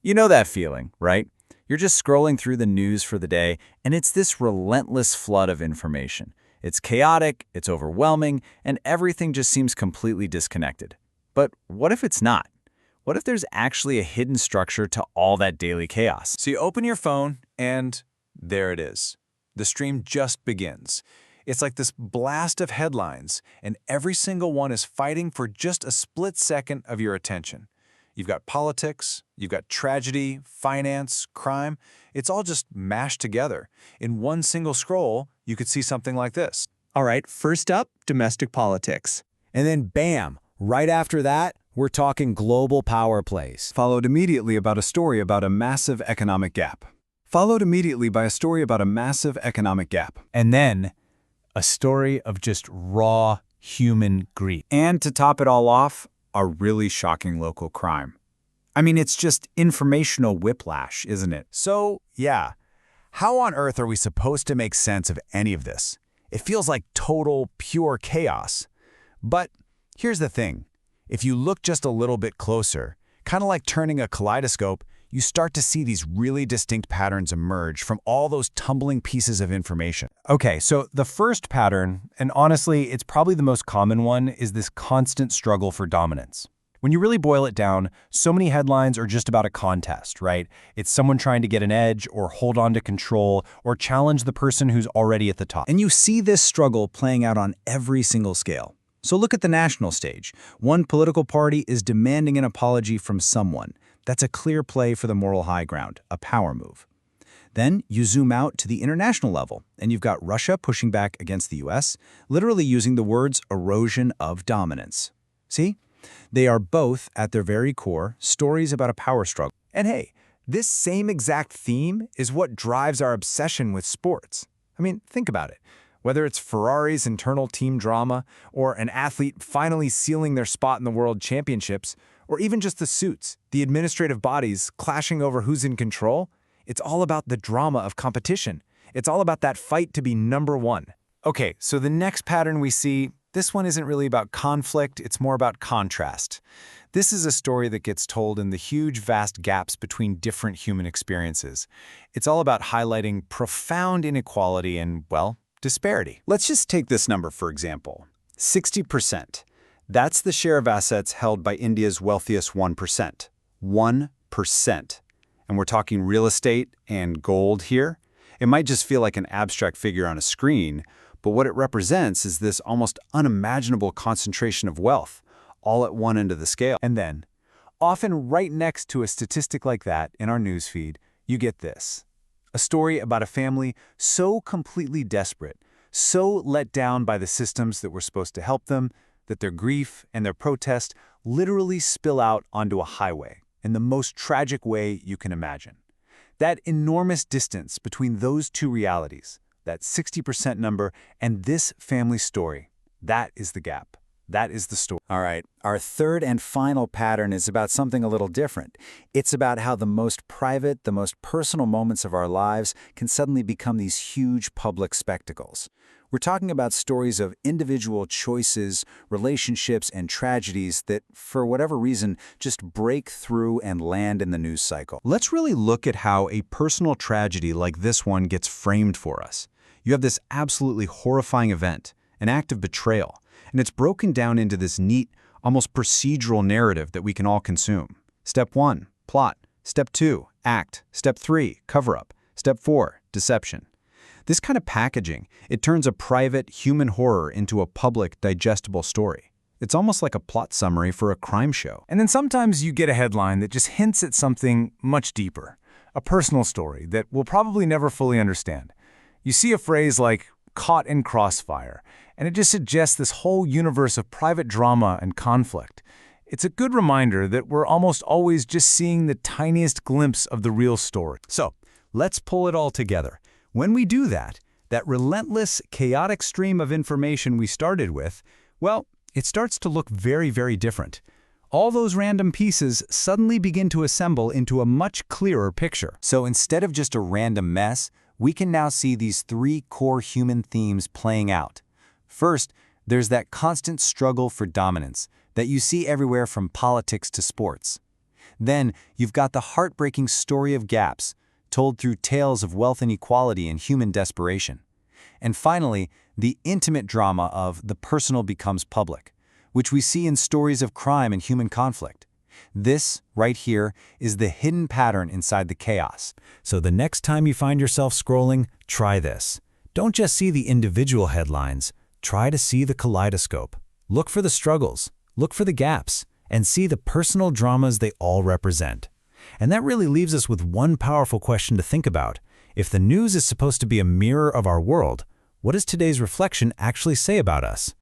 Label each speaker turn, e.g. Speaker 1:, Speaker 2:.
Speaker 1: You know that feeling, right? You're just scrolling through the news for the day, and it's this relentless flood of information. It's chaotic, it's overwhelming, and everything just seems completely disconnected. But what if it's not? What if there's actually a hidden structure to all that daily chaos?
Speaker 2: So you open your phone, and there it is. The stream just begins. It's like this blast of headlines, and every single one is fighting for just a split second of your attention. You've got politics, you've got tragedy, finance, crime. It's all just mashed together. In one single scroll, you could see something like this.
Speaker 3: All right, first up, domestic politics.
Speaker 4: And then bam, right after that, we're talking global power plays.
Speaker 5: Followed immediately about a story about a massive economic gap. Followed immediately by a story about a massive economic gap.
Speaker 6: And then a story of just raw human grief.
Speaker 1: And to top it all off, a really shocking local crime. I mean, it's just informational whiplash, isn't it?
Speaker 2: So, yeah, how on earth are we supposed to make sense of any of this? It feels like total, pure chaos. But here's the thing. If you look just a little bit closer, kind of like turning a kaleidoscope, you start to see these really distinct patterns emerge from all those tumbling pieces of information.
Speaker 6: Okay, so the first pattern, and honestly, it's probably the most common one, is this constant struggle for dominance. When you really boil it down, so many headlines are just about a contest, right? It's someone trying to get an edge or hold on to control or challenge the person who's already at the top.
Speaker 4: And you see this struggle playing out on every single scale. So look at the national stage. One political party is demanding an apology from someone. That's a clear play for the moral high ground, a power move. Then you zoom out to the international level, and you've got Russia pushing back against the US, literally using the words erosion of dominance. See? They are both, at their very core, stories about a power struggle.
Speaker 2: And hey, this same exact theme is what drives our obsession with sports. I mean, think about it. Whether it's Ferrari's internal team drama, or an athlete finally sealing their spot in the world championships, or even just the suits, the administrative bodies clashing over who's in control, it's all about the drama of competition. It's all about that fight to be number one.
Speaker 1: Okay, so the next pattern we see, this one isn't really about conflict, it's more about contrast. This is a story that gets told in the huge, vast gaps between different human experiences. It's all about highlighting profound inequality and, well, disparity. Let's just take this number, for example. 60%. That's the share of assets held by India's wealthiest 1%. 1%. And we're talking real estate and gold here. It might just feel like an abstract figure on a screen, but what it represents is this almost unimaginable concentration of wealth, all at one end of the scale.
Speaker 2: And then, often right next to a statistic like that in our newsfeed, you get this. A story about a family so completely desperate, so let down by the systems that were supposed to help them, that their grief and their protest literally spill out onto a highway in the most tragic way you can imagine. That enormous distance between those two realities, that 60% number and this family story, that is the gap. That is the story.
Speaker 4: All right, our third and final pattern is about something a little different. It's about how the most private, the most personal moments of our lives can suddenly become these huge public spectacles. We're talking about stories of individual choices, relationships, and tragedies that, for whatever reason, just break through and land in the news cycle.
Speaker 1: Let's really look at how a personal tragedy like this one gets framed for us. You have this absolutely horrifying event, an act of betrayal, and it's broken down into this neat, almost procedural narrative that we can all consume. Step 1, plot. Step 2, act. Step 3, cover-up. Step 4, deception. This kind of packaging, it turns a private, human horror into a public, digestible story. It's almost like a plot summary for a crime show.
Speaker 6: And then sometimes you get a headline that just hints at something much deeper, a personal story that we'll probably never fully understand. You see a phrase like, caught in crossfire, and it just suggests this whole universe of private drama and conflict. It's a good reminder that we're almost always just seeing the tiniest glimpse of the real story.
Speaker 1: So, let's pull it all together. When we do that, that relentless, chaotic stream of information we started with, well, it starts to look very, very different. All those random pieces suddenly begin to assemble into a much clearer picture. So instead of just a random mess, we can now see these three core human themes playing out. First, there's that constant struggle for dominance that you see everywhere from politics to sports. Then, you've got the heartbreaking story of gaps, told through tales of wealth inequality and human desperation. And finally, the intimate drama of the personal becomes public, which we see in stories of crime and human conflict. This, right here, is the hidden pattern inside the chaos.
Speaker 6: So the next time you find yourself scrolling, try this. Don't just see the individual headlines, try to see the kaleidoscope. Look for the struggles, look for the gaps, and see the personal dramas they all represent. And that really leaves us with one powerful question to think about. If the news is supposed to be a mirror of our world, what does today's reflection actually say about us?